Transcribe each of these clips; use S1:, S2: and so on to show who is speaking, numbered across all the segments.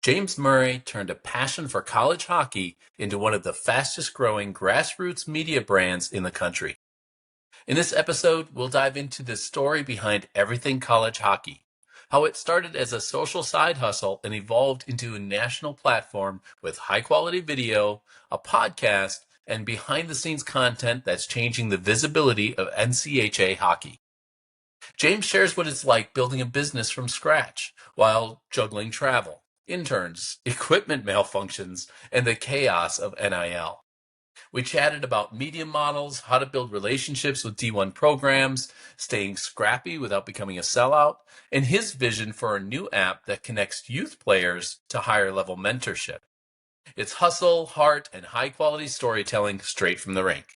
S1: James Murray turned a passion for college hockey into one of the fastest growing grassroots media brands in the country. In this episode, we'll dive into the story behind everything college hockey, how it started as a social side hustle and evolved into a national platform with high quality video, a podcast, and behind the scenes content that's changing the visibility of NCHA hockey. James shares what it's like building a business from scratch while juggling travel, interns, equipment malfunctions, and the chaos of NIL. We chatted about media models, how to build relationships with D1 programs, staying scrappy without becoming a sellout, and his vision for a new app that connects youth players to higher level mentorship. It's hustle, heart, and high quality storytelling straight from the rink.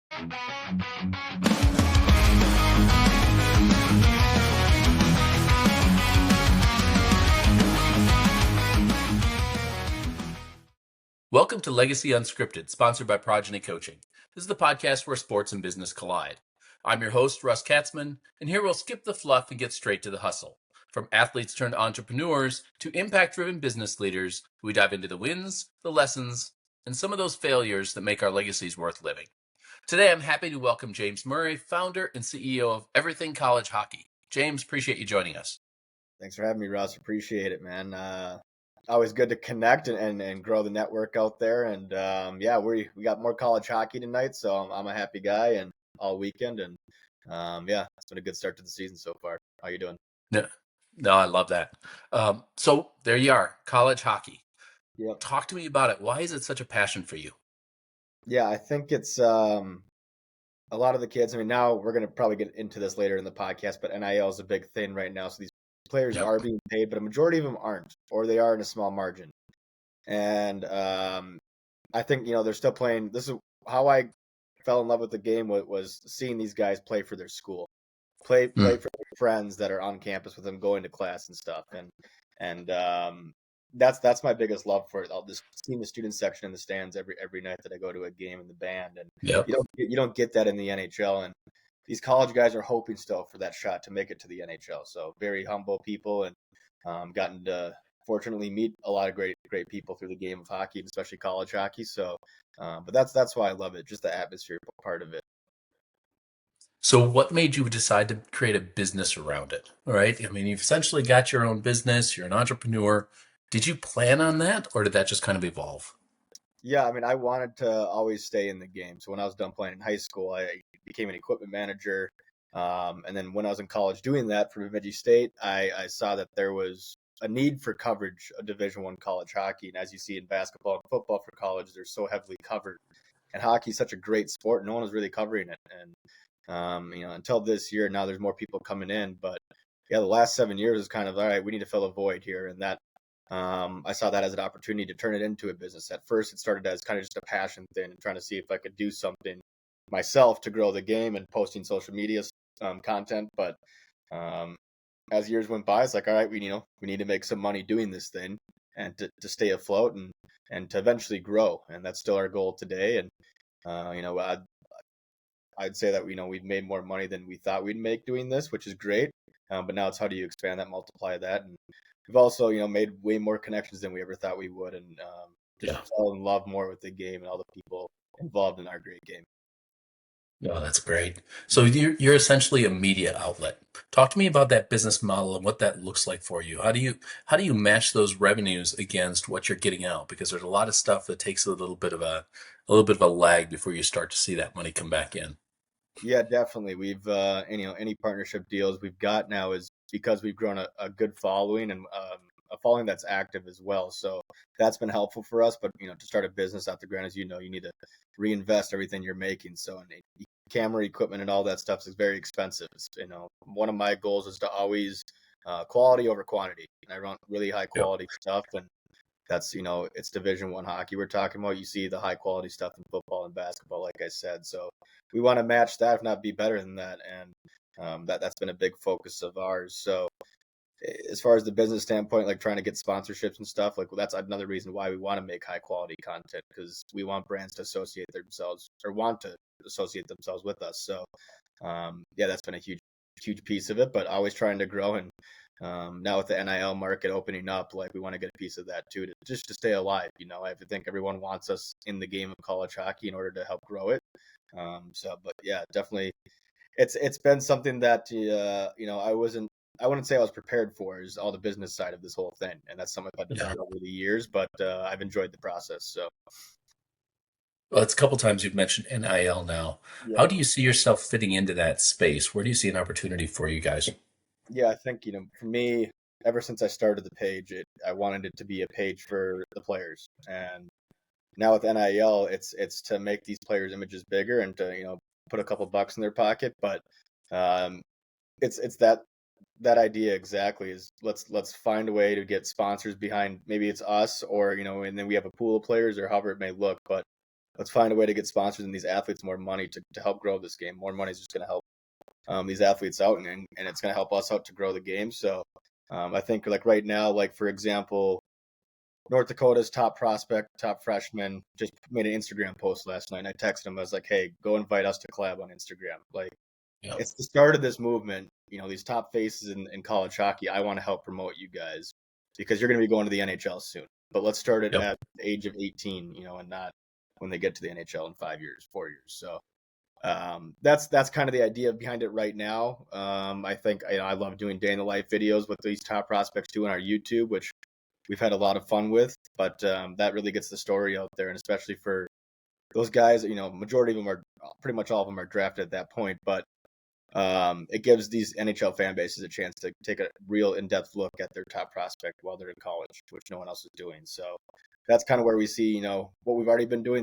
S1: Welcome to Legacy Unscripted, sponsored by Progeny Coaching. This is the podcast where sports and business collide. I'm your host, Russ Katzman, and here we'll skip the fluff and get straight to the hustle. From athletes turned entrepreneurs to impact-driven business leaders, we dive into the wins, the lessons, and some of those failures that make our legacies worth living. Today, I'm happy to welcome James Murray, founder and CEO of Everything College Hockey. James, appreciate you joining us.
S2: Thanks for having me, Russ. Appreciate it, man. Always good to connect and grow the network out there. And we got more college hockey tonight, so I'm a happy guy and all weekend. And it's been a good start to the season so far. How you doing?
S1: No, I love that. So there you are, college hockey.
S2: Yep.
S1: Talk to me about it. Why is it such a passion for you?
S2: Yeah, I think it's a lot of the kids. I mean, now we're going to probably get into this later in the podcast, but NIL is a big thing right now. So these players are being paid, but a majority of them aren't, or they are in a small margin. And I think, they're still playing. This is how I fell in love with the game was seeing these guys play for their school, play for their friends that are on campus with them, going to class and stuff. And that's my biggest love for it. I'll just seeing the student section in the stands every night that I go to a game in the band. And you don't get that in the NHL. And these college guys are hoping still for that shot to make it to the NHL. So very humble people, and gotten to fortunately meet a lot of great people through the game of hockey, especially college hockey. So, but that's why I love it, just the atmosphere part of it.
S1: So what made you decide to create a business around it? All right. I mean, you've essentially got your own business. You're an entrepreneur. Did you plan on that, or did that just kind of evolve?
S2: Yeah, I mean, I wanted to always stay in the game. So when I was done playing in high school, I became an equipment manager. And then when I was in college doing that for Bemidji State, I saw that there was a need for coverage of Division I college hockey. And as you see in basketball and football for college, they're so heavily covered. And hockey is such a great sport. No one was really covering it. And, until this year, now there's more people coming in. But yeah, the last 7 years is kind of, all right, we need to fill a void here. And that, I saw that as an opportunity to turn it into a business. At first, it started as kind of just a passion thing and trying to see if I could do something myself to grow the game and posting social media content. But as years went by, it's like, all right, we need to make some money doing this thing and to stay afloat and to eventually grow. And that's still our goal today. And I'd say that we've made more money than we thought we'd make doing this, which is great. But now it's how do you expand that, multiply that, and we've also, made way more connections than we ever thought we would, and fell in love more with the game and all the people involved in our great game.
S1: Oh, that's great. So you're essentially a media outlet. Talk to me about that business model and what that looks like for you. How do you match those revenues against what you're getting out? Because there's a lot of stuff that takes a little bit of a lag before you start to see that money come back in.
S2: Yeah, definitely. We've any partnership deals we've got now is because we've grown a good following and a following that's active as well. So that's been helpful for us. But to start a business out the ground, as you need to reinvest everything you're making. So camera equipment and all that stuff is very expensive. One of my goals is to always quality over quantity. And I run really high quality stuff, and that's it's Division I hockey we're talking about. You see the high quality stuff in football and basketball, like I said. So we want to match that, if not be better than that. And that's been a big focus of ours. So as far as the business standpoint, like trying to get sponsorships and stuff, that's another reason why we want to make high quality content, because we want brands to associate themselves with us. So that's been a huge piece of it, but always trying to grow and Now with the NIL market opening up, like we want to get a piece of that too, to just to stay alive. I think everyone wants us in the game of college hockey in order to help grow it. But yeah, definitely, it's been something that I wouldn't say I was prepared for, is all the business side of this whole thing, and that's something I've
S1: Yeah.
S2: developed over the years. But I've enjoyed the process. So
S1: Well, it's a couple times you've mentioned NIL now.
S2: yeah,
S1: How do you see yourself fitting into that space? Where do you see an opportunity for you guys?
S2: yeah, I think for me, ever since I started the page, I wanted it to be a page for the players, and now with NIL, it's to make these players' images bigger and to put a couple bucks in their pocket. But um, it's that idea exactly, is let's find a way to get sponsors behind. Maybe it's us, or and then we have a pool of players, or however it may look. But let's find a way to get sponsors and these athletes more money to help grow this game. More money is just going to help these athletes out, and it's going to help us out to grow the game. So I think, like right now, like for example, North Dakota's top prospect, top freshman, just made an Instagram post last night. And I texted him. I was like, "Hey, go invite us to collab on Instagram." Like,
S1: Yeah.
S2: it's the start of this movement. These top faces in college hockey. I want to help promote you guys because you're going to be going to the NHL soon. But let's start it
S1: Yep.
S2: at the age of 18, and not when they get to the NHL in 5 years, 4 years. So that's kind of the idea behind it right now. I think I love doing day in the life videos with these top prospects too on our YouTube, which we've had a lot of fun with. But that really gets the story out there, and especially for those guys, majority of them are, pretty much all of them are drafted at that point. But it gives these NHL fan bases a chance to take a real in-depth look at their top prospect while they're in college, which no one else is doing. So that's kind of where we see, what we've already been doing.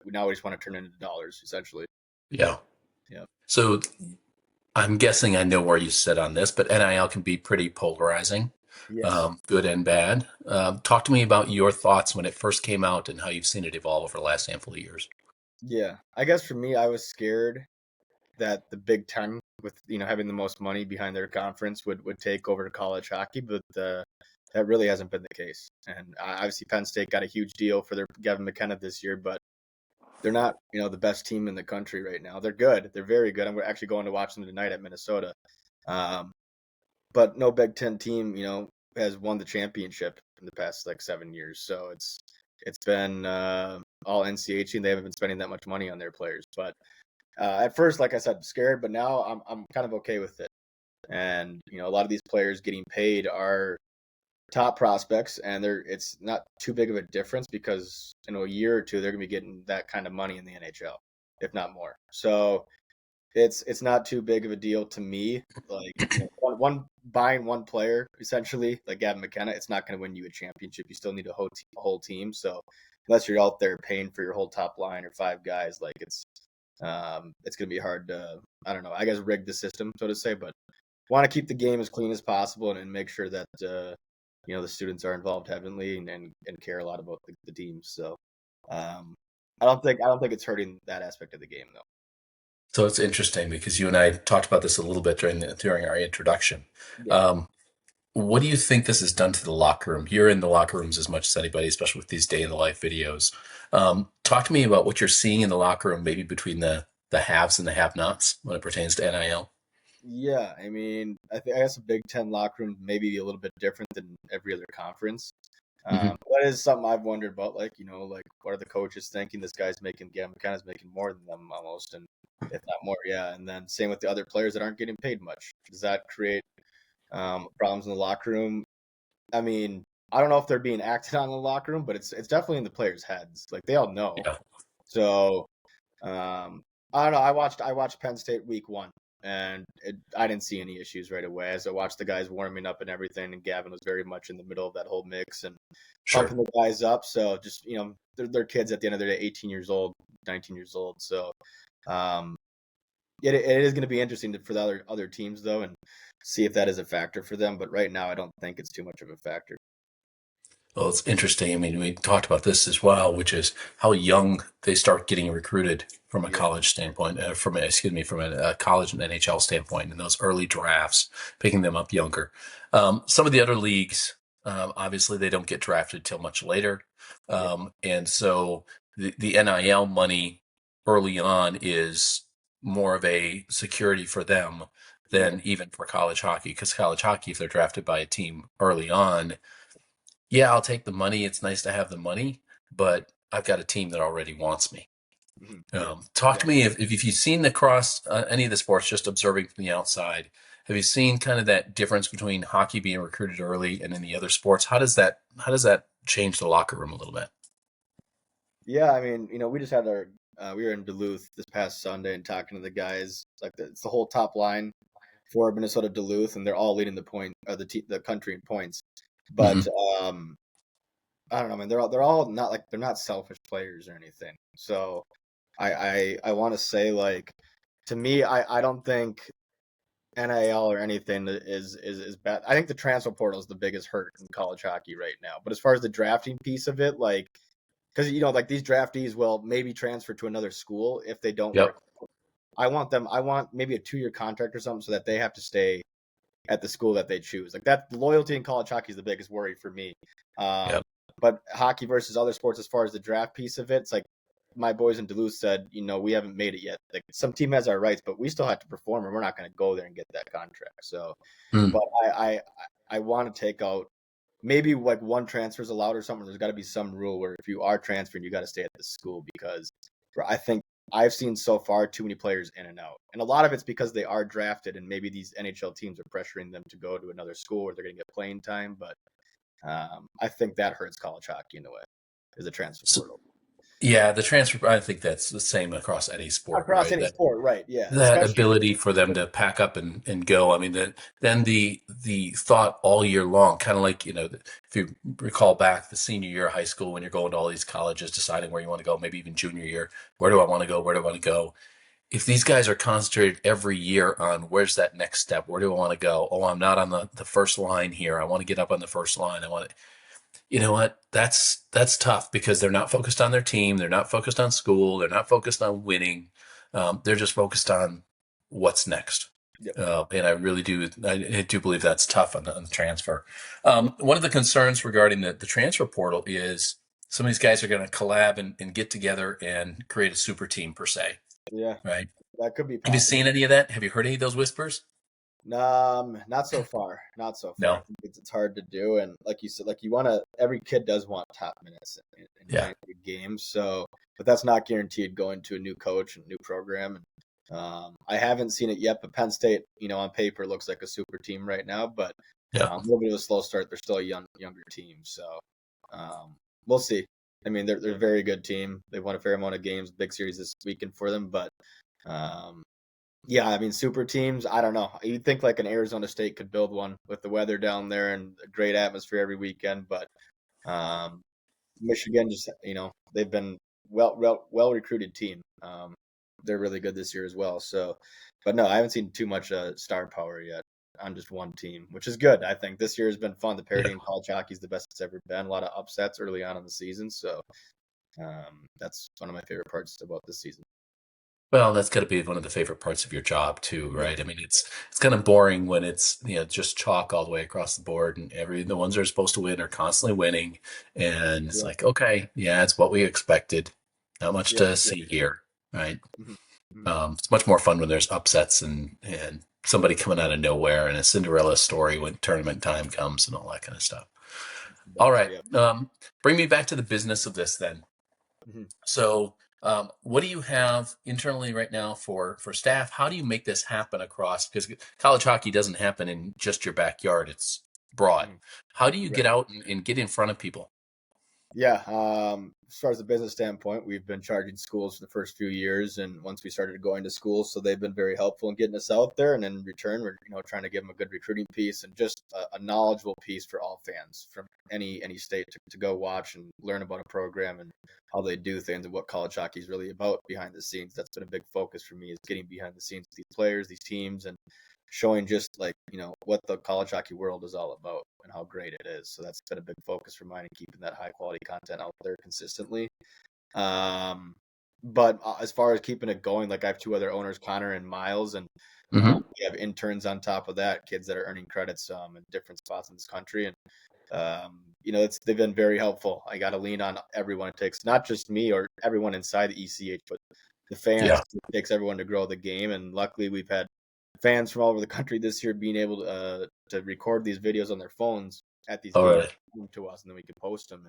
S2: Now we just want to turn it into dollars, essentially.
S1: Yeah.
S2: Yeah.
S1: So I'm guessing I know where you sit on this, but NIL can be pretty polarizing,
S2: Yes.
S1: good and bad. Talk to me about your thoughts when it first came out and how you've seen it evolve over the last handful of years.
S2: Yeah. I guess for me, I was scared that the Big Ten, with having the most money behind their conference, would take over college hockey, but that really hasn't been the case. And obviously, Penn State got a huge deal for their Gavin McKenna this year, but they're not the best team in the country right now. They're good, they're very good. I'm actually going to watch them tonight at Minnesota. Um, but no Big Ten team has won the championship in the past like 7 years. So it's been all NCAA team. They haven't been spending that much money on their players, but at first, like I said, scared, but now I'm kind of okay with it. And a lot of these players getting paid are top prospects, and it's not too big of a difference because in a year or two they're going to be getting that kind of money in the NHL, if not more. So it's not too big of a deal to me. Like one buying one player, essentially, like Gavin McKenna, it's not going to win you a championship. You still need a whole team. So unless you're out there paying for your whole top line or five guys, like it's going to be hard to, I don't know, I guess rig the system, so to say, but want to keep the game as clean as possible, and make sure that the students are involved heavily, and care a lot about the teams. So I don't think it's hurting that aspect of the game though.
S1: So it's interesting because you and I talked about this a little bit during our introduction.
S2: Yeah.
S1: Um, what do you think this has done to the locker room? You're in the locker rooms as much as anybody, especially with these day in the life videos. Talk to me about what you're seeing in the locker room, maybe between the haves and the have-nots when it pertains to NIL.
S2: Yeah, I mean, I guess a Big Ten locker room may be a little bit different than every other conference.
S1: Hmm.
S2: That is something I've wondered about. Like, like what are the coaches thinking? This guy's making, Gavin McKenna's making more than them almost, and if not more, yeah. And then same with the other players that aren't getting paid much. Does that create problems in the locker room? I mean, I don't know if they're being acted on in the locker room, but it's definitely in the players' heads. Like they all know.
S1: Yeah,
S2: So I don't know. I watched Penn State week one, and I didn't see any issues right away. As I watched the guys warming up and everything, and Gavin was very much in the middle of that whole mix and
S1: sure.
S2: pumping the guys up. So just they're kids at the end of the day, 18 years old, 19 years old. So um, it is going to be interesting for the other teams though, and see if that is a factor for them. But right now, I don't think it's too much of a factor.
S1: Well, it's interesting. I mean, we talked about this as well, which is how young they start getting recruited from a
S2: Yeah.
S1: college standpoint, from a college and NHL standpoint, in those early drafts, picking them up younger. Some of the other leagues, obviously, they don't get drafted till much later,
S2: Yeah.
S1: and so the NIL money early on is more of a security for them than even for college hockey. Because college hockey, if they're drafted by a team early on, yeah, I'll take the money. It's nice to have the money, but I've got a team that already wants me.
S2: Yeah,
S1: Talk to
S2: exactly.
S1: me if you've seen across any of the sports, just observing from the outside. Have you seen kind of that difference between hockey being recruited early and in the other sports? How does that change the locker room a little bit?
S2: Yeah, I mean, we just had we were in Duluth this past Sunday and talking to the guys. Like it's the whole top line for Minnesota Duluth, and they're all leading the country in points. But
S1: Hmm.
S2: I don't know, man. They're all not like they're not selfish players or anything. So I want to say like to me, I don't think NIL or anything is bad. I think the transfer portal is the biggest hurt in college hockey right now. But as far as the drafting piece of it, like because like these draftees will maybe transfer to another school if they don't work.
S1: Yep.
S2: I want maybe a 2-year contract or something so that they have to stay at the school that they choose. Like that loyalty in college hockey is the biggest worry for me. Um,
S1: Yep.
S2: but hockey versus other sports, as far as the draft piece of it, it's like my boys in Duluth said, we haven't made it yet. Like some team has our rights, but we still have to perform, and we're not going to go there and get that contract. So, but
S1: Mm.
S2: I want to take out maybe like one transfer is allowed or something. There's got to be some rule where if you are transferring, you got to stay at the school because I think I've seen so far too many players in and out. And a lot of it's because they are drafted and maybe these NHL teams are pressuring them to go to another school where they're going to get playing time. But I think that hurts college hockey in a way, is the transfer
S1: So,
S2: portal.
S1: yeah, the transfer. I think that's the same across any sport,
S2: Across
S1: right?
S2: any sport, right? Yeah,
S1: That
S2: especially.
S1: ability for them to pack up and go. I mean, then the thought all year long, kind of like, if you recall back the senior year of high school when you're going to all these colleges, deciding where you want to go, maybe even junior year, where do I want to go? Where do I want to go? If these guys are concentrated every year on where's that next step, where do I want to go? Oh, I'm not on the first line here. I want to get up on the first line. I want to, you know what? That's tough because they're not focused on their team. They're not focused on school. They're not focused on winning. They're just focused on what's next.
S2: Yep.
S1: And I do believe that's tough on the transfer. One of the concerns regarding the transfer portal is some of these guys are going to collab and get together and create a super team per se,
S2: Yeah,
S1: right?
S2: that could be
S1: Have you
S2: possible.
S1: seen any of that? Have you heard any of those whispers?
S2: Not so far. Not so far. I
S1: No.
S2: think it's hard to do, and like you said, like you want to. Every kid does want top minutes in
S1: Yeah.
S2: playing big games. So, but that's not guaranteed going to a new coach and new program. And I haven't seen it yet, but Penn State, on paper looks like a super team right now. But
S1: Yeah.
S2: a little bit of a slow start. They're still a younger team, so we'll see. I mean, they're a very good team. They won a fair amount of games, big series this weekend for them, but. Um, yeah, I mean, super teams. I don't know. You'd think like an Arizona State could build one with the weather down there and a great atmosphere every weekend, but um, Michigan just they've been well recruited team. They're really good this year as well. So, but no, I haven't seen too much star power yet on just one team, which is good. I think this year has been fun. The
S1: Yeah.
S2: parity in college hockey is the best it's ever been. A lot of upsets early on in the season, so that's one of my favorite parts about this season.
S1: Well, that's got to be one of the favorite parts of your job too,
S2: Yeah,
S1: right? I mean, it's kind of boring when it's just chalk all the way across the board, and the ones that are supposed to win are constantly winning, and it's
S2: yeah,
S1: like, okay, yeah, it's what we expected. Not much
S2: yeah,
S1: to
S2: yeah.
S1: see here, right?
S2: Mhm, mhm.
S1: It's much more fun when there's upsets and somebody coming out of nowhere and a Cinderella story when tournament time comes and all that kind of stuff.
S2: It's the
S1: All
S2: best.
S1: right,
S2: Yeah.
S1: bring me back to the business of this then.
S2: Mhm.
S1: So, what do you have internally right now for staff? How do you make this happen across? Because college hockey doesn't happen in just your backyard; it's broad.
S2: Mhm.
S1: How do you
S2: Right.
S1: get out and get in front of people?
S2: Yeah. As far as the business standpoint, we've been charging schools for the first few years, and once we started going to schools, so they've been very helpful in getting us out there. And in return, we're trying to give them a good recruiting piece and just a knowledgeable piece for all fans from any state to go watch and learn about a program and how they do things and what college hockey is really about behind the scenes. That's been a big focus for me is getting behind the scenes with these players, these teams, and showing just like what the college hockey world is all about and how great it is. So that's been a big focus for mine and keeping that high quality content out there consistently. um but as far as keeping it going, like I have two other owners, Connor and Miles, and
S1: Hmm.
S2: we have interns on top of that, kids that are earning credits in different spots in this country. And they've been very helpful. I got to lean on everyone. It takes not just me or everyone inside the ECH, but the fans.
S1: Yeah.
S2: It takes everyone to grow the game, and luckily we've had fans from all over the country this year being able to record these videos on their phones at these
S1: All
S2: games
S1: right.
S2: to us, and then we can post them.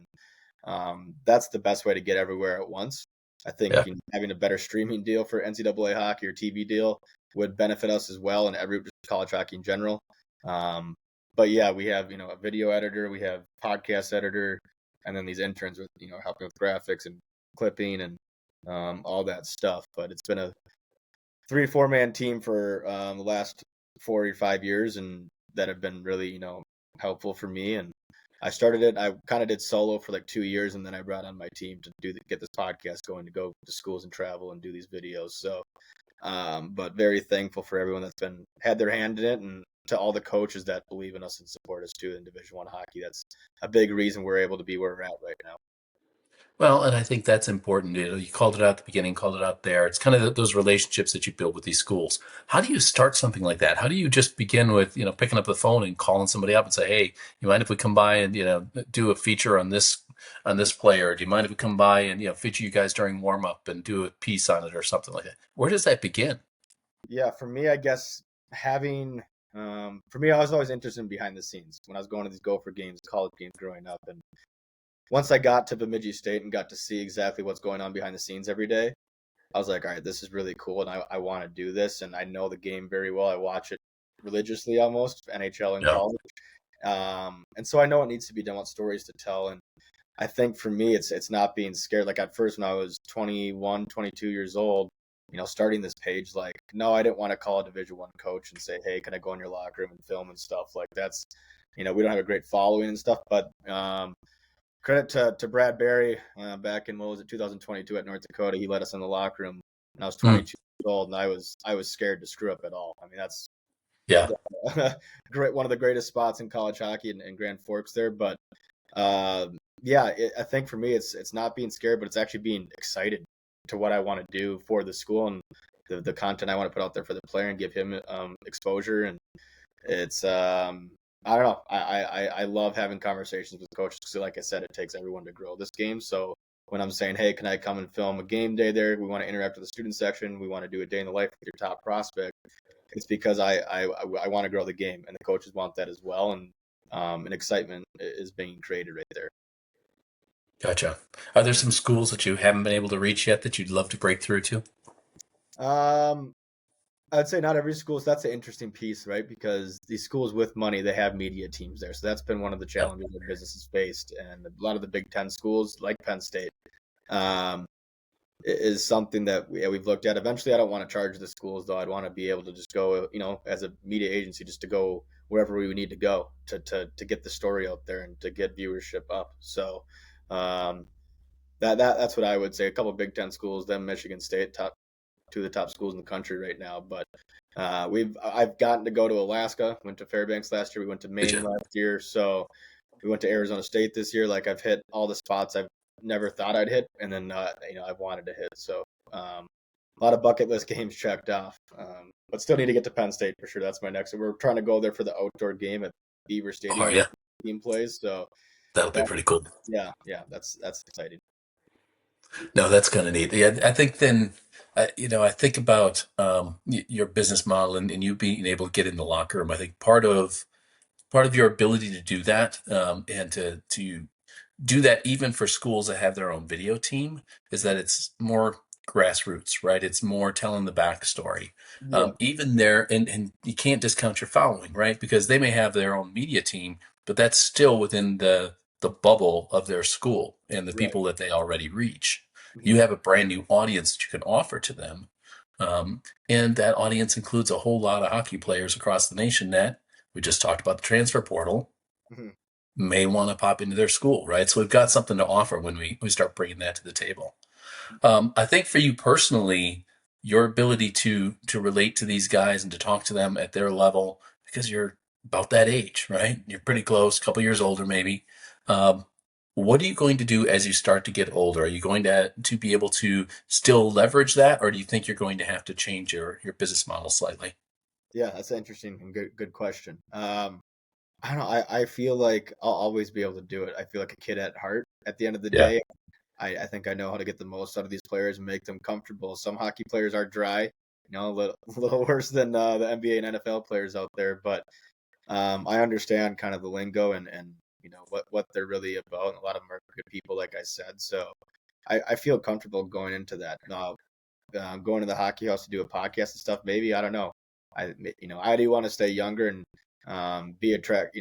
S2: And that's the best way to get everywhere at once. I think
S1: Yeah.
S2: having a better streaming deal for NCAA hockey or TV deal would benefit us as well, and every just college hockey in general. But yeah, we have a video editor, we have podcast editor, and then these interns with helping with graphics and clipping and all that stuff. But it's been a 3-4 man team for the last 4 or 5 years, and that have been really helpful for me. And I started it. I kind of did solo for like 2 years, and then I brought on my team to get this podcast going, to go to schools and travel and do these videos. So, but very thankful for everyone that's had their hand in it, and to all the coaches that believe in us and support us too in Division I hockey. That's a big reason we're able to be where we're at right now.
S1: Well, and I think that's important. You called it out at the beginning, called it out there. It's kind of those relationships that you build with these schools. How do you start something like that? How do you just begin with, picking up the phone and calling somebody up and say, "Hey, you mind if we come by and, do a feature on this player? Do you mind if we come by and, feature you guys during warm up and do a piece on it or something like that?" Where does that begin?
S2: Yeah, for me, I guess for me, I was always interested in behind the scenes when I was going to these Gopher games, college games growing up. And once I got to Bemidji State and got to see exactly what's going on behind the scenes every day, I was like, all right, this is really cool, and I want to do this. And I know the game very well. I watch it religiously, almost NHL in
S1: Yeah.
S2: college, and so I know what needs to be done, what stories to tell. And I think for me, it's not being scared. Like at first, when I was 21, 22 years old, starting this page, like, no, I didn't want to call a Division I coach and say, hey, can I go in your locker room and film and stuff like that's, we don't have a great following and stuff. But credit to Brad Berry back in, what was it, 2022 at North Dakota. He let us in the locker room, and I was
S1: Mm,
S2: 22 years old, and I was scared to screw up at all. I mean, that's
S1: yeah.
S2: great, one of the greatest spots in college hockey in Grand Forks there. But yeah, I think for me, it's not being scared, but it's actually being excited to what I want to do for the school and the content I want to put out there for the player and give him exposure. And it's I don't know. I love having conversations with coaches because, like I said, it takes everyone to grow this game. So when I'm saying, hey, can I come and film a game day there? We want to interact with the student section. We want to do a day in the life with your top prospect. It's because I want to grow the game, and the coaches want that as well. And an excitement is being created right there.
S1: Gotcha. Are there some schools that you haven't been able to reach yet that you'd love to break through to?
S2: Um, I'd say not every school. So that's an interesting piece, right? Because these schools with money, they have media teams there. So that's been one of the
S1: Yeah.
S2: challenges that businesses faced, and a lot of the Big Ten schools, like Penn State, um, is something that we've looked at. Eventually, I don't want to charge the schools, though. I'd want to be able to just go, as a media agency, just to go wherever we need to go to get the story out there and to get viewership up. So um, that's what I would say. A couple of Big Ten schools, then Michigan State, two of the top schools in the country right now. But I've gotten to go to Alaska. Went to Fairbanks last year. We went to
S1: Did
S2: Maine
S1: you?
S2: last year. So we went to Arizona State this year. Like, I've hit all the spots I've never thought I'd hit, and then I've wanted to hit. So a lot of bucket list games checked off. But still need to get to Penn State for sure. That's my next. We're trying to go there for the outdoor game at Beaver
S1: Oh,
S2: Stadium where
S1: yeah.
S2: the team plays. So
S1: That'll be
S2: that
S1: pretty cool.
S2: yeah, that's exciting.
S1: No, that's kind of neat. Yeah, I think then, I think about your business model and you being able to get in the locker room. I think part of your ability to do that and to do that even for schools that have their own video team is that it's more grassroots, right? It's more telling the backstory.
S2: Yeah.
S1: Even there, and you can't discount your following, right? Because they may have their own media team, but that's still within the bubble of their school and the
S2: Right.
S1: people that they already reach.
S2: Mhm.
S1: You have a brand new audience that you can offer to them. Um, and that audience includes a whole lot of hockey players across the nation that we just talked about the transfer portal
S2: Mhm.
S1: may want to pop into their school, right? So we've got something to offer when we start bringing that to the table. I think for you personally, your ability to relate to these guys and to talk to them at their level, because you're about that age, right? You're pretty close, a couple years older maybe. Um, what are you going to do as you start to get older? Are you going to be able to still leverage that, or do you think you're going to have to change your business model slightly?
S2: Yeah, that's an interesting and good question. I don't know. I feel like I'll always be able to do it. I feel like a kid at heart. At the end of the
S1: Yeah.
S2: day, I think I know how to get the most out of these players and make them comfortable. Some hockey players are dry, a little worse than the NBA and NFL players out there. But I understand kind of the lingo and what they're really about. And a lot of them are good people, like I said. So I feel comfortable going into that. Now, going to the hockey house to do a podcast and stuff, maybe, I don't know. I do want to stay younger and be attract.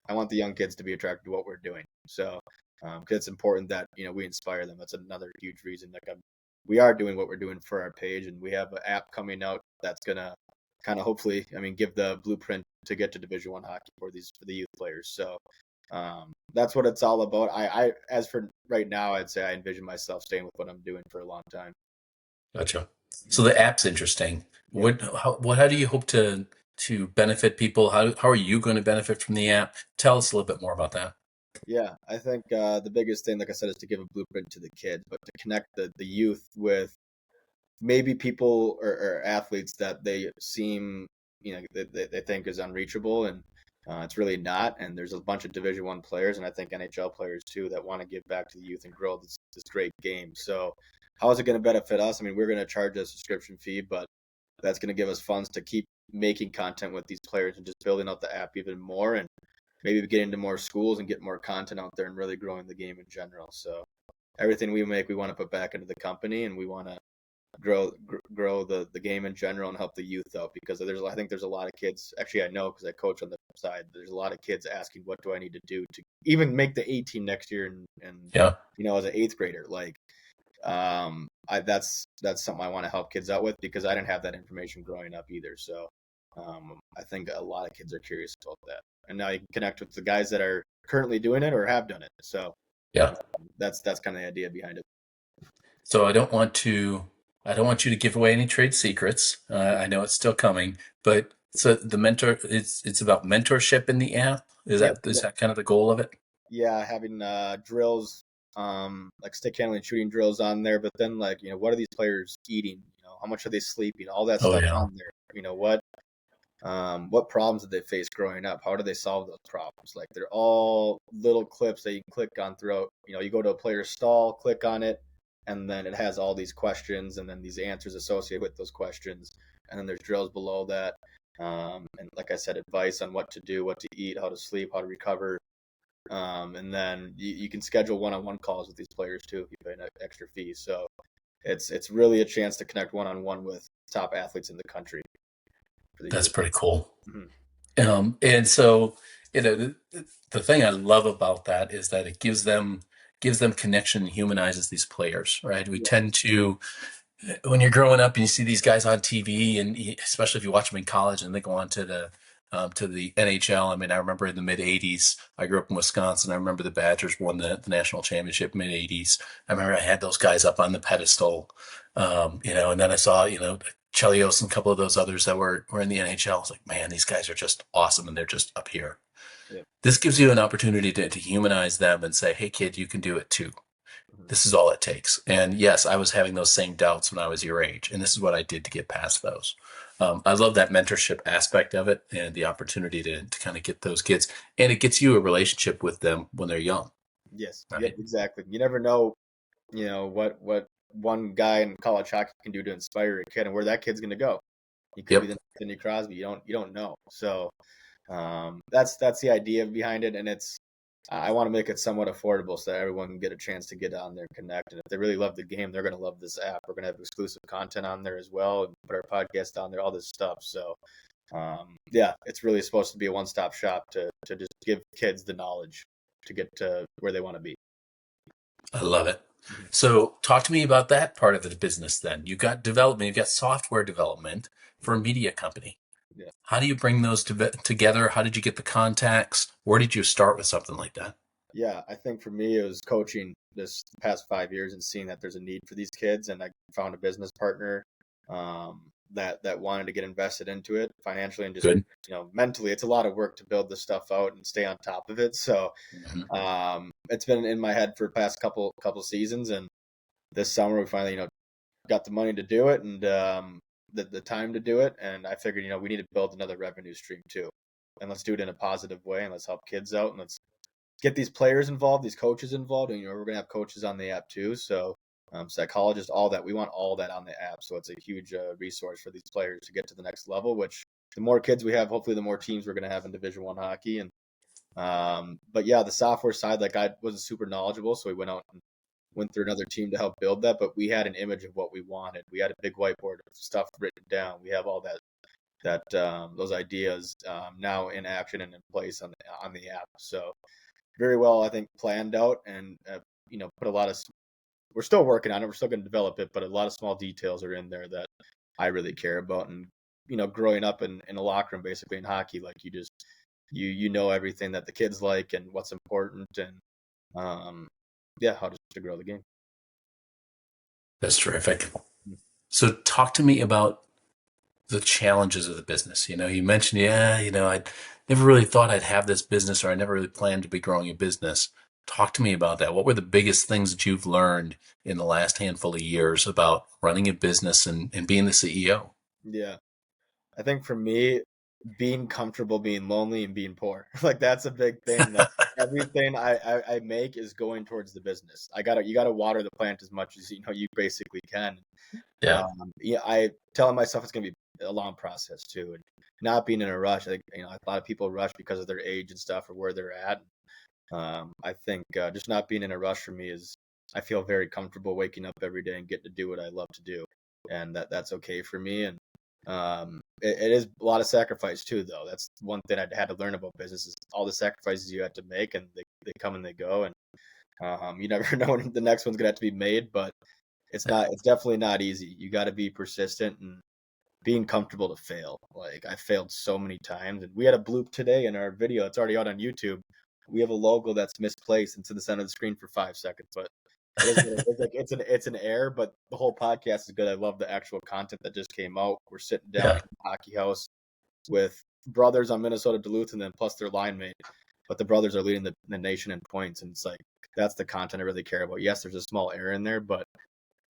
S2: I want the young kids to be attracted to what we're doing. So, because it's important that we inspire them. That's another huge reason. Like we are doing what we're doing for our page, and we have an app coming out that's gonna kind of hopefully, give the blueprint to get to Division I hockey for the youth players. So, that's what it's all about. I as for right now, I'd say I envision myself staying with what I'm doing for a long time.
S1: Gotcha. So the app's interesting.
S2: Yeah.
S1: How do you hope to benefit people? How are you going to benefit from the app? Tell us a little bit more about that.
S2: Yeah, I think the biggest thing, like I said, is to give a blueprint to the kids, but to connect the youth with maybe people or athletes that they seem, they think is unreachable, and it's really not. And there's a bunch of Division I players, and I think NHL players too, that want to give back to the youth and grow this great game. So, how is it going to benefit us? I mean, we're going to charge a subscription fee, but that's going to give us funds to keep making content with these players and just building out the app even more, and maybe get into more schools and get more content out there and really growing the game in general. So everything we make, we want to put back into the company, and we want to grow the game in general and help the youth out, because I think there's a lot of kids. Actually, I know because I coach on the side. There's a lot of kids asking, what do I need to do to even make the 18 next year? And
S1: Yeah,
S2: as an eighth grader, like that's something I want to help kids out with, because I didn't have that information growing up either. So I think a lot of kids are curious about that, and now you can connect with the guys that are currently doing it or have done it. So
S1: yeah.
S2: that's kind of the idea behind it.
S1: So I don't want you to give away any trade secrets. I know it's still coming, but so it's about mentorship in the app.
S2: Yep.
S1: Is that kind of the goal of it?
S2: Yeah, having drills, like stick handling, shooting drills on there. But then, like, what are these players eating? How much are they sleeping? All that
S1: Oh
S2: stuff
S1: yeah.
S2: on there. What problems did they face growing up? How do they solve those problems? Like, they're all little clips that you can click on throughout. You go to a player's stall, click on it, and then it has all these questions and then these answers associated with those questions. And then there's drills below that. And like I said, advice on what to do, what to eat, how to sleep, how to recover. And then you can schedule one-on-one calls with these players too if you pay an extra fee. So it's really a chance to connect one-on-one with top athletes in the country for the
S1: That's
S2: youth.
S1: pretty cool.
S2: Mhm.
S1: And so, the thing I love about that is that it gives them connection and humanizes these players, right? We
S2: Yeah,
S1: tend to, when you're growing up and you see these guys on TV, and especially if you watch them in college and they go on to the NHL. I mean, I remember in the mid '80s, I grew up in Wisconsin. I remember the Badgers won the national championship mid '80s. I remember I had those guys up on the pedestal, and then I saw Chelios and a couple of those others that were in the NHL. I was like, man, these guys are just awesome, and they're just up here.
S2: yeah.
S1: This gives you an opportunity to humanize them and say, hey, kid, you can do it too.
S2: Mhm.
S1: This is all it takes. And yes, I was having those same doubts when I was your age, and this is what I did to get past those. I love that mentorship aspect of it and the opportunity to kind of get those kids, and it gets you a relationship with them when they're young,
S2: Yes. Yep.
S1: right?
S2: Exactly. You never know, what one guy in college hockey can do to inspire a kid, and where that kid's going to go. He could be
S1: Yep,
S2: the Sidney Crosby. You don't know. So that's the idea behind it, and I want to make it somewhat affordable so that everyone can get a chance to get on there and connect. And if they really love the game, they're going to love this app. We're going to have exclusive content on there as well, and put our podcast on there, all this stuff. So yeah, it's really supposed to be a one-stop shop to just give kids the knowledge to get to where they want to be.
S1: I love it.
S2: Mhm.
S1: So, talk to me about that part of the business then. You've got development, you've got software development for a media company.
S2: Yeah.
S1: How do you bring those together? How did you get the contacts? Where did you start with something like that?
S2: Yeah, I think for me it was coaching this past 5 years and seeing that there's a need for these kids, and I found a business partner that wanted to get invested into it financially and just
S1: Good.
S2: mentally. It's a lot of work to build this stuff out and stay on top of it. So
S1: Mhm.
S2: it's been in my head for the past couple seasons, and this summer we finally got the money to do it, and the time to do it, and I figured we need to build another revenue stream too, and let's do it in a positive way, and let's help kids out, and let's get these players involved, these coaches involved, and we're gonna have coaches on the app too. So psychologists, all that. We want all that on the app. So it's a huge resource for these players to get to the next level, which the more kids we have, hopefully the more teams we're going to have in Division I hockey. And but yeah, the software side, like I wasn't super knowledgeable, so we went out and went through another team to help build that. But we had an image of what we wanted. We had a big whiteboard of stuff written down. We have all that those ideas now in action and in place on the app. So very well, I think, planned out, and put a lot of. We're still working on it. We're still going to develop it, but a lot of small details are in there that I really care about. And growing up in a locker room, basically in hockey, like you know everything that the kids like and what's important, and how to grow the game.
S1: That's terrific. So talk to me about the challenges of the business. You mentioned, I never really thought I'd have this business, or I never really planned to be growing a business. Talk to me about that. What were the biggest things that you've learned in the last handful of years about running a business and being the CEO?
S2: Yeah. I think for me, being comfortable being lonely and being poor, like that's a big thing. That everything I make is going towards the business. You gotta water the plant as much as you basically can.
S1: Yeah.
S2: I telling myself it's gonna be a long process too, and not being in a rush. I think a lot of people rush because of their age and stuff or where they're at. I think just not being in a rush for me is, I feel very comfortable waking up every day and getting to do what I love to do, and that's okay for me. And it is a lot of sacrifice too, though. That's one thing I had to learn about business, is all the sacrifices you have to make, and they come and they go, and you never know when the next one's gonna have to be made. But it's definitely not easy. You got to be persistent and being comfortable to fail. Like I failed so many times, and we had a bloop today in our video. It's already out on YouTube. We have a logo that's misplaced into the center of the screen for 5 seconds, but it's an error. But the whole podcast is good. I love the actual content that just came out. We're sitting down
S1: Yeah.
S2: in the hockey house with brothers on Minnesota Duluth, and then plus their line mate. But the brothers are leading the nation in points, and it's like that's the content I really care about. Yes, there's a small error in there, but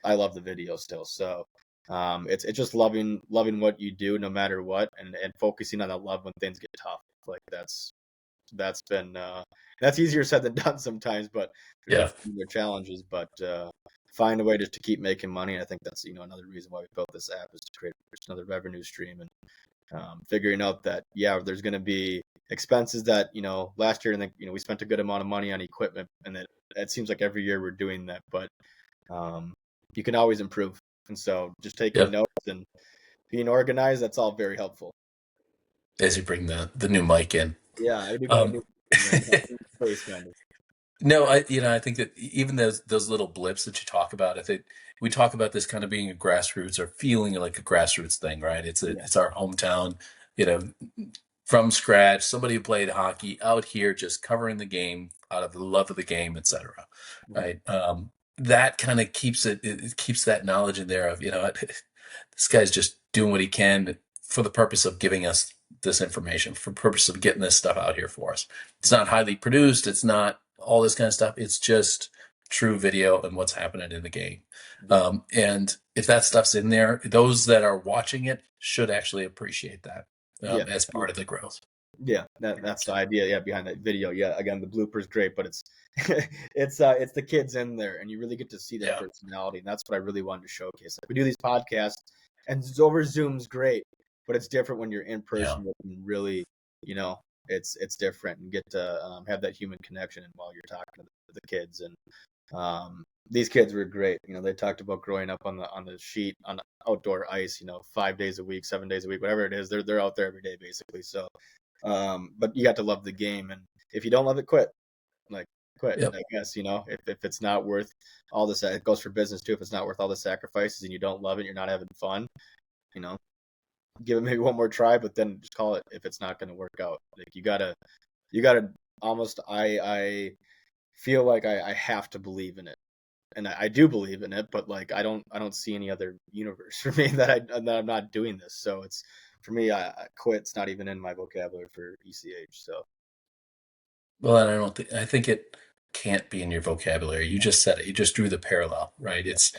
S2: I love the video still. So it's just loving what you do no matter what, and focusing on that love when things get tough. Like that's been that's easier said than done sometimes, but there's definitely their challenges. But find a way just to keep making money. And I think that's another reason why we built this app, is to create another revenue stream, and figuring out that there's going to be expenses that last year, and we spent a good amount of money on equipment, and it seems like every year we're doing that, but you can always improve. And so just taking notes and being organized, that's all very helpful.
S1: As you bring the new mic in.
S2: Yeah, I do got a new space kind of.
S1: No, I think that even those little blips that you talk about, I think we talk about this kind of being a grassroots, or feeling like a grassroots thing, right? It's our hometown, from scratch. Somebody who played hockey out here, just covering the game out of the love of the game, etc. Right? That kind of keeps it keeps that knowledge in there of this guy's just doing what he can for the purpose of giving us this information, for the purpose of getting this stuff out here for us. It's not highly produced. It's not all this kind of stuff. It's just true video and what's happening in the game. And if that stuff's in there, those that are watching it should actually appreciate that as part of the growth.
S2: Yeah, that's the idea. Behind that video. Yeah, again, the blooper's great, but it's it's the kids in there, and you really get to see their personality, and that's what I really wanted to showcase. Like, we do these podcasts, and over Zoom's great, but it's different when you're in person. And really, it's different, and get to have that human connection, and while you're talking to the kids. And these kids were great. They talked about growing up on the sheet, on the outdoor ice, 5 days a week, 7 days a week, whatever it is. They're out there every day basically. So but you got to love the game, and if you don't love it, quit. I guess, if it's not worth all this, it goes for business too. If it's not worth all the sacrifices and you don't love it, you're not having fun, give it maybe one more try, but then just call it if it's not going to work out. Like you gotta almost, I feel like I have to believe in it, and I do believe in it, but like I don't see any other universe for me that I'm not doing this. So it's, for me, I quit's not even in my vocabulary for ECH. So,
S1: well, and I think it can't be in your vocabulary. You just said it. You just drew the parallel, right? It's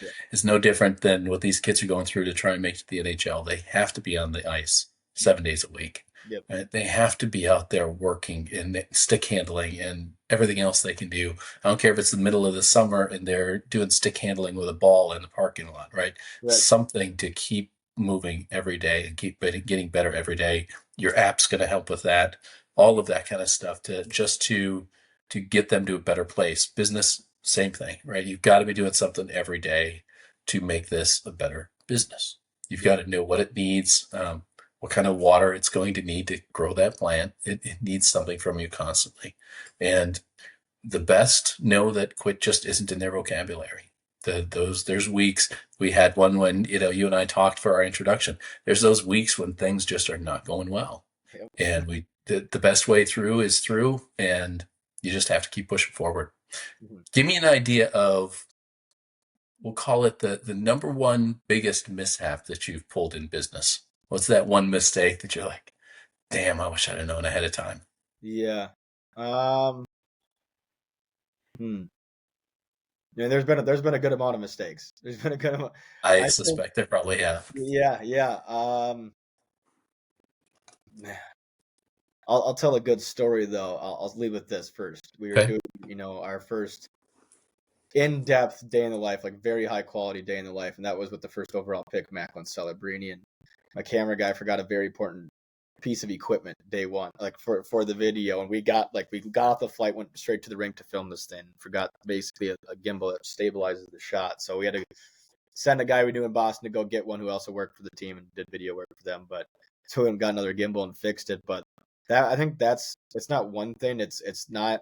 S1: no different than what these kids are going through to try and make it to the NHL. They have to be on the ice 7 days a week.
S2: Yep.
S1: Right? They have to be out there working in stick handling and everything else they can do. I don't care if it's the middle of the summer and they're doing stick handling with a ball in the parking lot, right?
S2: Right.
S1: Something to keep moving every day and keep getting better every day. Your app's going to help with that. All of that kind of stuff to get them to a better place. Business, same thing, right? You've got to be doing something every day to make this a better business. You've
S2: Yep.
S1: got to know what it needs, what kind of water it's going to need to grow that plant. It needs something from you constantly. And the best know that quit just isn't in their vocabulary. There's weeks. We had one when you and I talked for our introduction. There's those weeks when things just are not going well,
S2: Yep.
S1: and the best way through is through, and you just have to keep pushing forward.
S2: Mhm.
S1: Give me an idea of, we'll call it the number one biggest mishap that you've pulled in business. What's that one mistake that you're like, damn, I wish I'd have known ahead of time?
S2: Yeah. Um. Hmm. Yeah, there's been a good amount of mistakes. There's been a good amount.
S1: I
S2: I think.
S1: suspect they probably have.
S2: Yeah. Yeah. I'll tell a good story though. I'll leave with this first. We were
S1: Okay.
S2: doing, our first in-depth day in the life, like very high quality day in the life, and that was with the first overall pick, Macklin Celebrini, and my camera guy forgot a very important piece of equipment day one, like for the video, and we got off the flight, went straight to the rink to film this thing, forgot basically a gimbal that stabilizes the shot, so we had to send a guy we knew in Boston to go get one who also worked for the team and did video work for them, but so we got another gimbal and fixed it, but that I think it's not one thing, it's not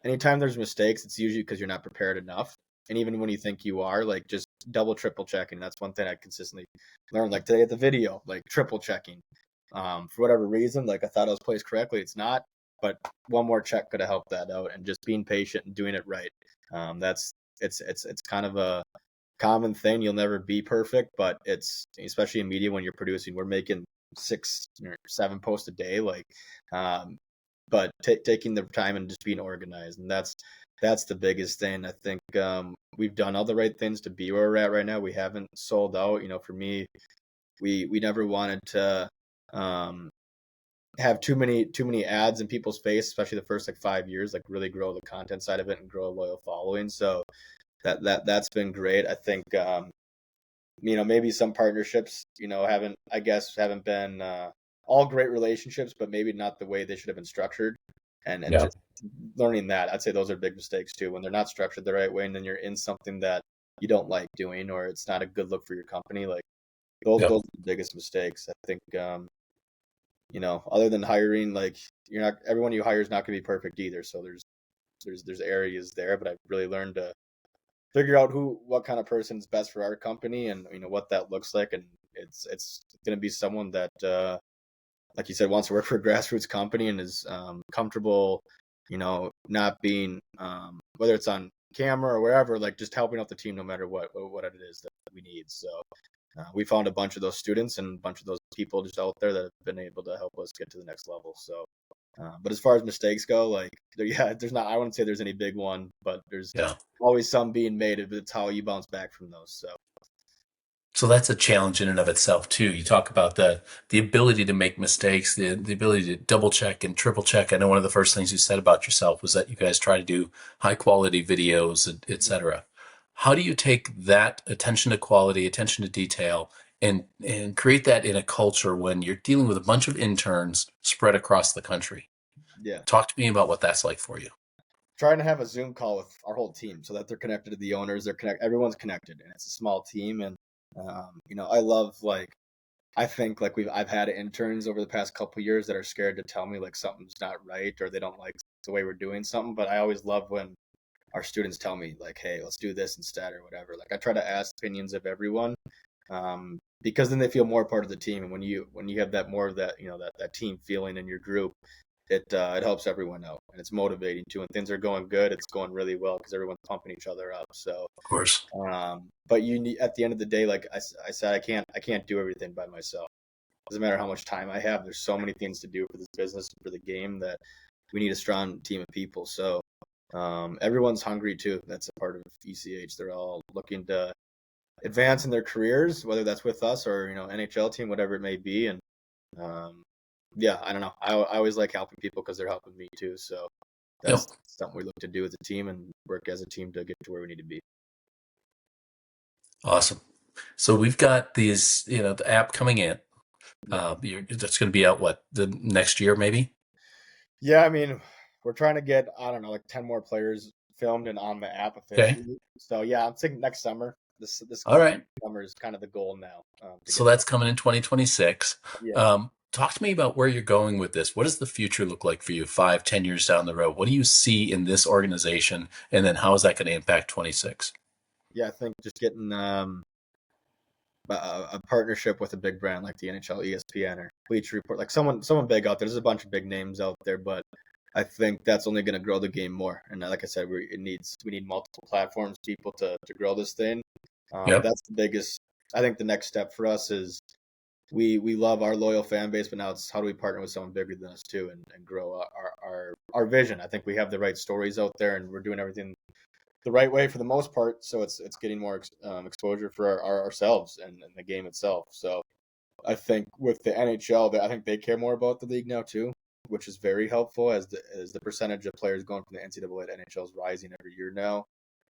S2: anytime there's mistakes, it's usually because you're not prepared enough. And even when you think you are, like just double, triple checking. That's one thing I consistently learned. Like today at the video, like triple checking. For whatever reason, like I thought it was placed correctly, it's not. But one more check could have helped that out. And just being patient and doing it right. That's it's kind of a common thing. You'll never be perfect, but it's especially in media when you're producing. We're making 6 or 7 posts a day. Like um, but taking the time and just being organized, and that's the biggest thing. I think we've done all the right things to be where we're at right now. We haven't sold out. For me, we never wanted to um, have too many ads in people's face, especially the first like 5 years. Like really grow the content side of it and grow a loyal following. So that's been great. I think maybe some partnerships haven't been all great relationships, but maybe not the way they should have been structured, and
S1: Yeah.
S2: just learning that, I'd say those are big mistakes too when they're not structured the right way, and then you're in something that you don't like doing or it's not a good look for your company. Like
S1: Yeah.
S2: those are the biggest mistakes, I think. Other than hiring, like you're not everyone you hire is not going to be perfect either, so there's areas there, but I've really learned to figure out what kind of person is best for our company, and what that looks like, and it's going to be someone that like you said wants to work for a grassroots company and is comfortable, not being whether it's on camera or wherever, like just helping out the team no matter what it is that we need. So we found a bunch of those students and a bunch of those people just out there that have been able to help us get to the next level. So but as far as mistakes go, like there's not. I wouldn't say there's any big one, but there's
S1: Yeah.
S2: always some being made. It's how you bounce back from those. So
S1: So that's a challenge in and of itself too. You talk about the ability to make mistakes, the ability to double check and triple check. I know one of the first things you said about yourself was that you guys try to do high quality videos, et cetera. How do you take that attention to quality, attention to detail, and create that in a culture when you're dealing with a bunch of interns spread across the country?
S2: yeah,
S1: Talk to me about what that's like for you.
S2: trying to have a Zoom call with our whole team so that they're connected to the owners. Everyone's connected, and it's a small team. And I love like I think like I've had interns over the past couple of years that are scared to tell me like something's not right or they don't like the way we're doing something. But I always love when our students tell me like, hey, let's do this instead or whatever. Like I try to ask opinions of everyone, because then they feel more part of the team. And when you have that more of that that team feeling in your group, it helps everyone out and it's motivating too. When things are going good, it's going really well because everyone's pumping each other up. So,
S1: Of course.
S2: but you need at the end of the day, like I said, I can't do everything by myself. Doesn't matter how much time I have. There's so many things to do for this business, for the game, that we need a strong team of people. So everyone's hungry too. That's a part of ECH. They're all looking to advance in their careers, whether that's with us or NHL team, whatever it may be. And um, Yeah, I don't know. I always like helping people because they're helping me too. So
S1: Yep.
S2: that's something we look to do as a team and work as a team to get to where we need to be.
S1: Awesome. So we've got these, the app coming in.
S2: Yeah.
S1: That's going to be out the next year, maybe?
S2: Yeah, I mean, we're trying to get, I don't know, like 10 more players filmed and on the app
S1: Okay.
S2: officially. So yeah, I'm thinking next summer. This
S1: All right.
S2: summer is kind of the goal now, to
S1: So
S2: get that.
S1: that's coming in 2026.
S2: Yeah.
S1: Talk to me about where you're going with this. What does the future look like for you 5, 10 years down the road? What do you see in this organization? And then how is that going to impact 26?
S2: Yeah, I think just getting a partnership with a big brand like the NHL, ESPN, or Bleacher Report, like someone big out there. There's a bunch of big names out there, but I think that's only going to grow the game more. And like I said, we need multiple platforms, people to grow this thing.
S1: Yep.
S2: That's the biggest. I think the next step for us is we love our loyal fan base, but now it's how do we partner with someone bigger than us too and grow our vision. I think we have the right stories out there, and we're doing everything the right way for the most part. So it's getting more exposure for ourselves and the game itself. So I think with the NHL, I think they care more about the league now too, which is very helpful as the percentage of players going from the NCAA to NHL is rising every year now. I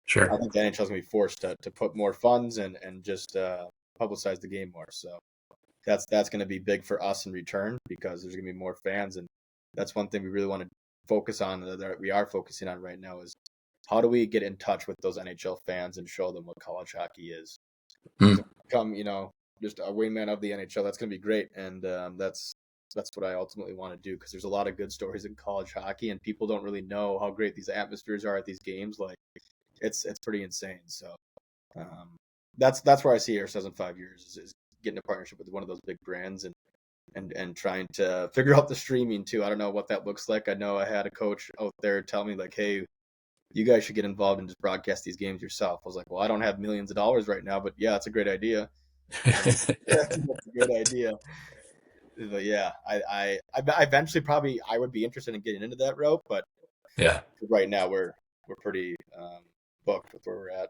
S1: Sure.
S2: think the NHL is going to be forced to put more funds and just publicize the game more. So that's going to be big for us in return because there's going to be more fans, and that's one thing we really want to focus on that we are focusing on right now is how do we get in touch with those NHL fans and show them what college hockey is? Because
S1: Mm.
S2: if we become, just a wingman of the NHL, that's going to be great, and that's what I ultimately want to do because there's a lot of good stories in college hockey, and people don't really know how great these atmospheres are at these games. Like it's pretty insane. So um, that's where I see ourselves in 5 years is getting a partnership with one of those big brands and trying to figure out the streaming too. I don't know what that looks like. I know I had a coach out there tell me like, hey, you guys should get involved and just broadcast these games yourself. I was like, well, I don't have millions of dollars right now, but yeah, it's a great idea. That's a good idea. But yeah, I eventually probably I would be interested in getting into that route, but
S1: Yeah.
S2: right now we're pretty booked with where we're at.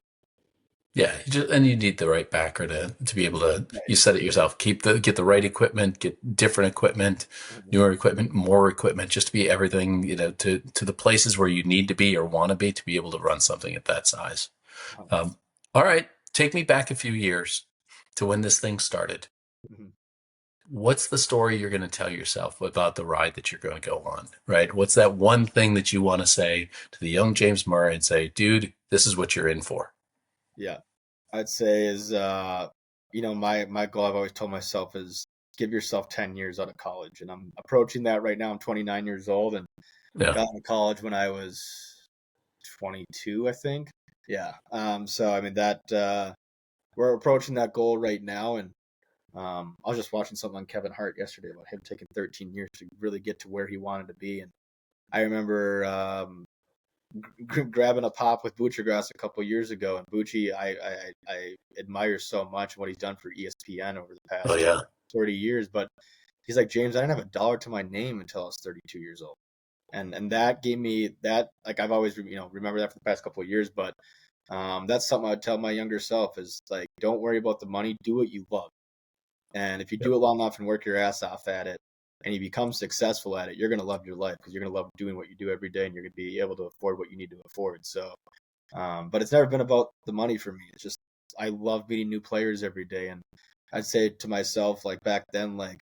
S1: Yeah, and you need the right backer to be able to.
S2: Right.
S1: You said it yourself. Get the right equipment, get different equipment,
S2: Mhm.
S1: newer equipment, more equipment, just to be everything to the places where you need to be or want to be to be able to run something at that size. Um, all right, take me back a few years to when this thing started.
S2: Mhm.
S1: What's the story you're going to tell yourself about the ride that you're going to go on? Right? What's that one thing that you want to say to the young James Murray and say, dude, this is what you're in for?
S2: Yeah, I'd say is my goal I've always told myself is give yourself 10 years out of college, and I'm approaching that right now. I'm 29 years old and
S1: Yeah.
S2: got into college when I was 22, I think. Yeah. So I mean that we're approaching that goal right now, and I was just watching something on Kevin Hart yesterday about him taking 13 years to really get to where he wanted to be, and I remember grabbing a pop with Butchergrass a couple years ago, and Bucci I admire so much what he's done for ESPN over the
S1: Oh,
S2: past
S1: yeah.
S2: 30 years. But he's like, James, I didn't have a dollar to my name until I was 32 years old, and that gave me that like I've always remember that for the past couple of years. But that's something I would tell my younger self is like, don't worry about the money, do what you love, and if you do it long enough and work your ass off at it, and you become successful at it, you're going to love your life because you're going to love doing what you do every day, and you're going to be able to afford what you need to afford. So, but it's never been about the money for me. It's just I love meeting new players every day, and I'd say to myself like back then, like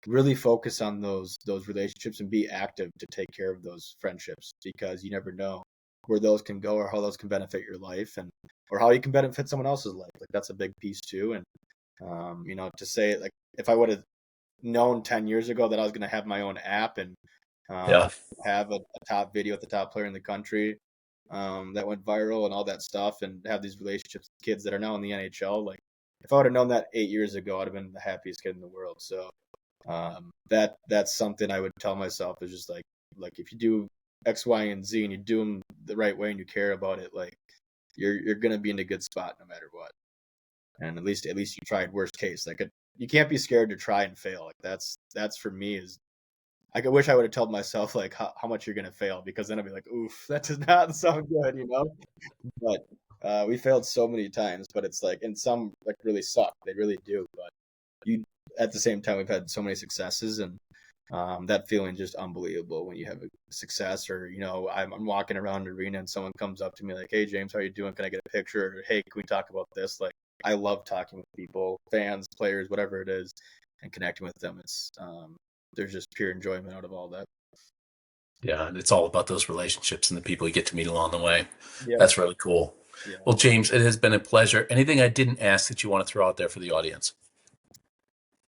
S2: really focus on those relationships and be active to take care of those friendships because you never know where those can go or how those can benefit your life and or how you can benefit someone else's life. Like that's a big piece too, and to say like if I would have known 10 years ago that I was going to have my own app and
S1: Yeah.
S2: have a top video with the top player in the country that went viral and all that stuff and have these relationships with kids that are now in the NHL. Like if I would have known that 8 years ago, I'd have been the happiest kid in the world. So that's something I would tell myself is just like if you do X, Y, and Z and you do them the right way and you care about it, like you're gonna be in a good spot no matter what. And at least you tried. Worst case, like you can't be scared to try and fail. Like that's for me is I could wish I would have told myself like how much you're gonna fail because then I'd be like, oof, that does not sound good. But we failed so many times, but it's like and some like really suck. They really do. But you at the same time we've had so many successes and That feeling is just unbelievable when you have a success, or I'm walking around the arena and someone comes up to me like, "Hey James, how you doing? Can I get a picture?" Or, "Hey, can we talk about this?" Like, I love talking with people, fans, players, whatever it is, and connecting with them. It's there's just pure enjoyment out of all that.
S1: Yeah, it's all about those relationships and the people you get to meet along the way.
S2: Yeah,
S1: That's really cool.
S2: yeah.
S1: Well, James, it has been a pleasure. Anything I didn't ask that you want to throw out there for the audience?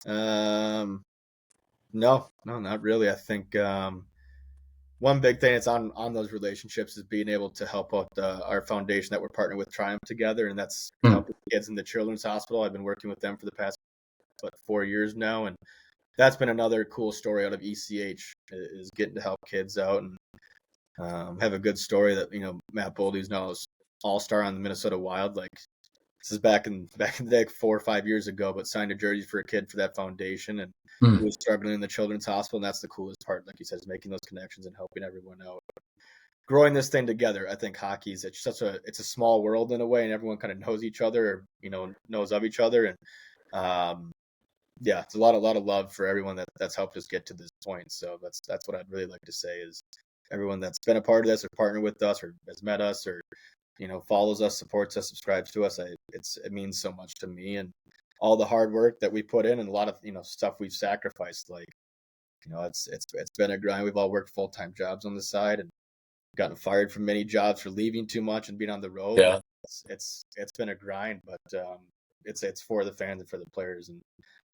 S2: No, not really. I think one big thing that's on those relationships is being able to help out our foundation that we're partnering with Triumph together, and that's
S1: Hmm.
S2: helping kids in the Children's Hospital. I've been working with them for the past 4 years now, and that's been another cool story out of ECH, is getting to help kids out and have a good story that Matt Boldy's now an all-star on the Minnesota Wild. Like, this is back in the day, 4 or 5 years ago, but signed a jersey for a kid for that foundation, and
S1: Hmm.
S2: he was struggling in the Children's Hospital, and that's the coolest part. Like you said, is making those connections and helping everyone out, growing this thing together. I think hockey's it's a small world in a way, and everyone kind of knows each other, or knows of each other, and yeah, it's a lot of love for everyone that's helped us get to this point. So that's what I'd really like to say is everyone that's been a part of this or partnered with us or has met us or follows us, supports us, subscribes to us. It means so much to me, and all the hard work that we put in and a lot of stuff we've sacrificed. Like, it's been a grind. We've all worked full-time jobs on the side and gotten fired from many jobs for leaving too much and being on the road. Like,
S1: Yeah.
S2: it's been a grind, but it's for the fans and for the players, and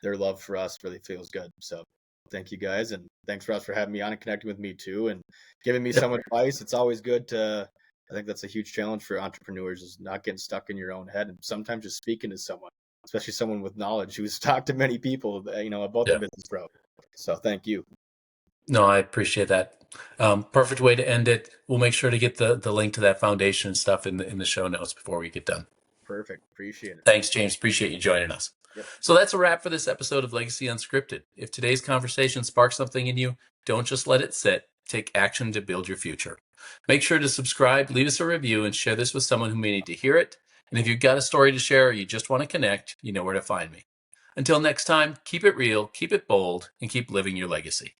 S2: their love for us really feels good. So thank you guys, and thanks Russ for having me on and connecting with me too, and giving me some advice. It's always good to. I think that's a huge challenge for entrepreneurs, is not getting stuck in your own head, and sometimes just speaking to someone, especially someone with knowledge who's talked to many people, about the
S1: Yeah.
S2: business route. So thank you.
S1: No, I appreciate that. Perfect way to end it. We'll make sure to get the link to that foundation and stuff in the show notes before we get done.
S2: Perfect. Appreciate it.
S1: Thanks, James. Appreciate you joining us.
S2: Yep.
S1: So that's a wrap for this episode of Legacy Unscripted. If today's conversation sparked something in you, don't just let it sit. Take action to build your future. Make sure to subscribe, leave us a review, and share this with someone who may need to hear it. And if you've got a story to share or you just want to connect, you know where to find me. Until next time, keep it real, keep it bold, and keep living your legacy.